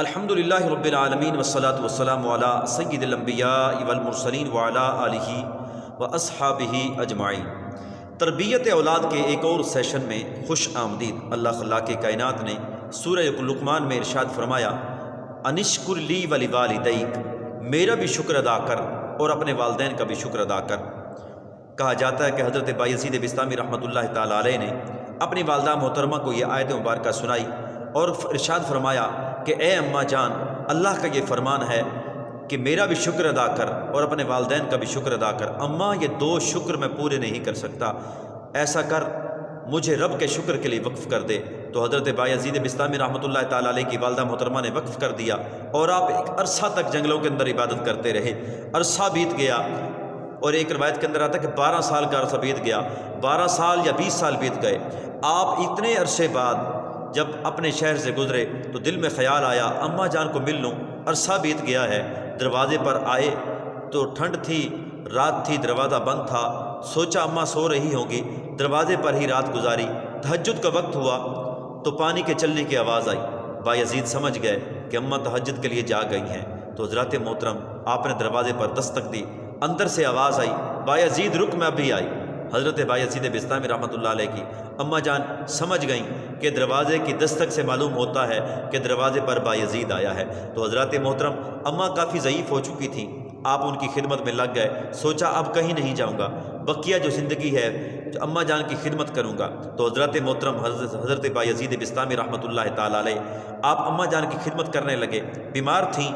الحمد للہ رب العالمین والصلاة والسلام علی سید الانبیاء والمرسلین وعلی آلہ واصحابہ اجمعین۔ تربیت اولاد کے ایک اور سیشن میں خوش آمدید۔ اللہ خلاق کائنات نے سورہ لقمان میں ارشاد فرمایا، انشکر لی ولوالدیک، میرا بھی شکر ادا کر اور اپنے والدین کا بھی شکر ادا کر۔ کہا جاتا ہے کہ حضرت بایزید بسطامی رحمۃ اللہ تعالیٰ علیہ نے اپنی والدہ محترمہ کو یہ آیت مبارکہ سنائی اور ارشاد فرمایا کہ اے اماں جان، اللہ کا یہ فرمان ہے کہ میرا بھی شکر ادا کر اور اپنے والدین کا بھی شکر ادا کر۔ اماں، یہ دو شکر میں پورے نہیں کر سکتا، ایسا کر، مجھے رب کے شکر کے لیے وقف کر دے۔ تو حضرت بایزید بسطامی رحمۃ اللہ تعالیٰ علیہ کی والدہ محترمہ نے وقف کر دیا اور آپ ایک عرصہ تک جنگلوں کے اندر عبادت کرتے رہے۔ عرصہ بیت گیا اور ایک روایت کے اندر آتا ہے کہ 12 سال کا عرصہ بیت گیا، 12 سال یا 20 سال بیت گئے۔ آپ اتنے عرصے بعد جب اپنے شہر سے گزرے تو دل میں خیال آیا اماں جان کو مل لوں، عرصہ بیت گیا ہے۔ دروازے پر آئے تو ٹھنڈ تھی، رات تھی، دروازہ بند تھا، سوچا اماں سو رہی ہوں گی، دروازے پر ہی رات گزاری۔ تہجد کا وقت ہوا تو پانی کے چلنے کی آواز آئی۔ بایزید سمجھ گئے کہ اماں تہجد کے لیے جا گئی ہیں، تو حضرات محترم آپ نے دروازے پر دستک دی، اندر سے آواز آئی، بایزید رک، میں ابھی آئی۔ حضرت بایزید بسطامی رحمۃ اللہ علیہ کی اماں جان سمجھ گئیں کہ دروازے کی دستک سے معلوم ہوتا ہے کہ دروازے پر بایزید آیا ہے۔ تو حضرات محترم، اماں کافی ضعیف ہو چکی تھیں، آپ ان کی خدمت میں لگ گئے۔ سوچا اب کہیں نہیں جاؤں گا، بقیہ جو زندگی ہے جو اماں جان کی خدمت کروں گا۔ تو حضرات محترم حضرت بایزید بسطامی رحمۃ اللہ تعالیٰ علیہ آپ اماں جان کی خدمت کرنے لگے۔ بیمار تھیں،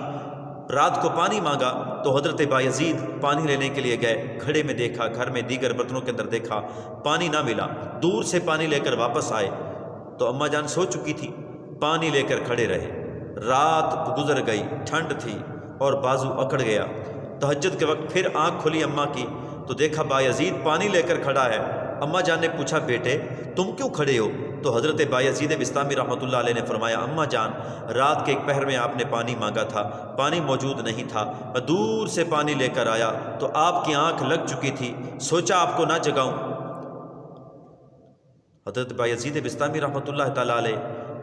رات کو پانی مانگا تو حضرت بایزید پانی لینے کے لیے گئے۔ گھڑے میں دیکھا، گھر میں دیگر برتنوں کے اندر دیکھا، پانی نہ ملا۔ دور سے پانی لے کر واپس آئے تو اماں جان سو چکی تھی، پانی لے کر کھڑے رہے۔ رات گزر گئی، ٹھنڈ تھی اور بازو اکڑ گیا۔ تہجد کے وقت پھر آنکھ کھلی اماں کی تو دیکھا بایزید پانی لے کر کھڑا ہے۔ اماں جان نے پوچھا، بیٹے تم کیوں کھڑے ہو؟ تو حضرت بایزید بسطامی رحمۃ اللہ علیہ نے فرمایا، اماں جان، رات کے ایک پہر میں آپ نے پانی مانگا تھا، پانی موجود نہیں تھا، میں دور سے پانی لے کر آیا تو آپ کی آنکھ لگ چکی تھی، سوچا آپ کو نہ جگاؤں۔ حضرت بایزید بسطامی رحمۃ اللہ تعالیٰ علیہ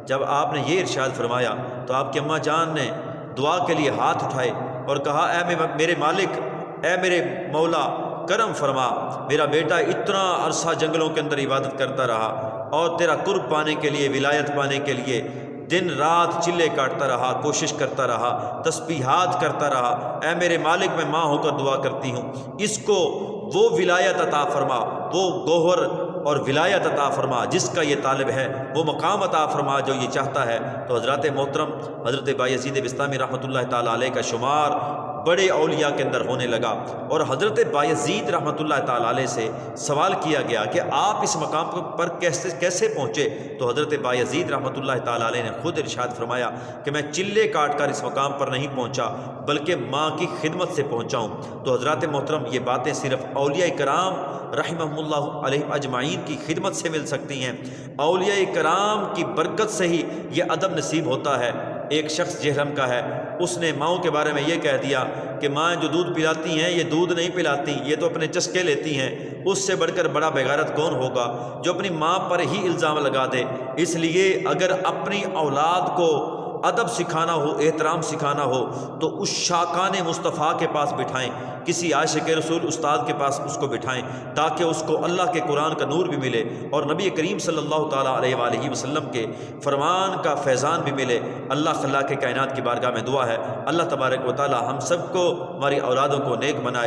جب آپ نے یہ ارشاد فرمایا تو آپ کی اماں جان نے دعا کے لیے ہاتھ اٹھائے اور کہا، اے میرے مالک، اے میرے مولا، کرم فرما، میرا بیٹا اتنا عرصہ جنگلوں کے اندر عبادت کرتا رہا اور تیرا قرب پانے کے لیے، ولایت پانے کے لیے دن رات چلے کاٹتا رہا، کوشش کرتا رہا، تسبیحات کرتا رہا۔ اے میرے مالک، میں ماں ہو کر دعا کرتی ہوں، اس کو وہ ولایت عطا فرما، وہ گوہر اور ولایت عطا فرما جس کا یہ طالب ہے، وہ مقام عطا فرما جو یہ چاہتا ہے۔ تو حضرات محترم حضرت بایزید بسطامی رحمۃ اللہ تعالیٰ علیہ کا شمار بڑے اولیاء کے اندر ہونے لگا، اور حضرت بایزید رحمۃ اللہ تعالیٰ علیہ سے سوال کیا گیا کہ آپ اس مقام پر کیسے پہنچے؟ تو حضرت بایزید رحمۃ اللہ تعالیٰ علیہ نے خود ارشاد فرمایا کہ میں چلے کاٹ کر اس مقام پر نہیں پہنچا بلکہ ماں کی خدمت سے پہنچا ہوں۔ تو حضرات محترم، یہ باتیں صرف اولیاء کرام رحمہم اللہ علیہ اجمعین کی خدمت سے مل سکتی ہیں۔ اولیاء کرام کی برکت سے ہی یہ ادب نصیب ہوتا ہے۔ ایک شخص جہلم کا ہے، اس نے ماؤں کے بارے میں یہ کہہ دیا کہ ماں جو دودھ پلاتی ہیں یہ دودھ نہیں پلاتی، یہ تو اپنے چسکے لیتی ہیں۔ اس سے بڑھ کر بڑا بےغیرت کون ہوگا جو اپنی ماں پر ہی الزام لگا دے؟ اس لیے اگر اپنی اولاد کو ادب سکھانا ہو، احترام سکھانا ہو تو اس شاکان مصطفیٰ کے پاس بٹھائیں، کسی عاشق رسول استاد کے پاس اس کو بٹھائیں، تاکہ اس کو اللہ کے قرآن کا نور بھی ملے اور نبی کریم صلی اللہ تعالیٰ علیہ وآلہ وسلم کے فرمان کا فیضان بھی ملے۔ اللہ خلاق کائنات کی بارگاہ میں دعا ہے، اللہ تبارک و تعالیٰ ہم سب کو، ہماری اولادوں کو نیک بنائے۔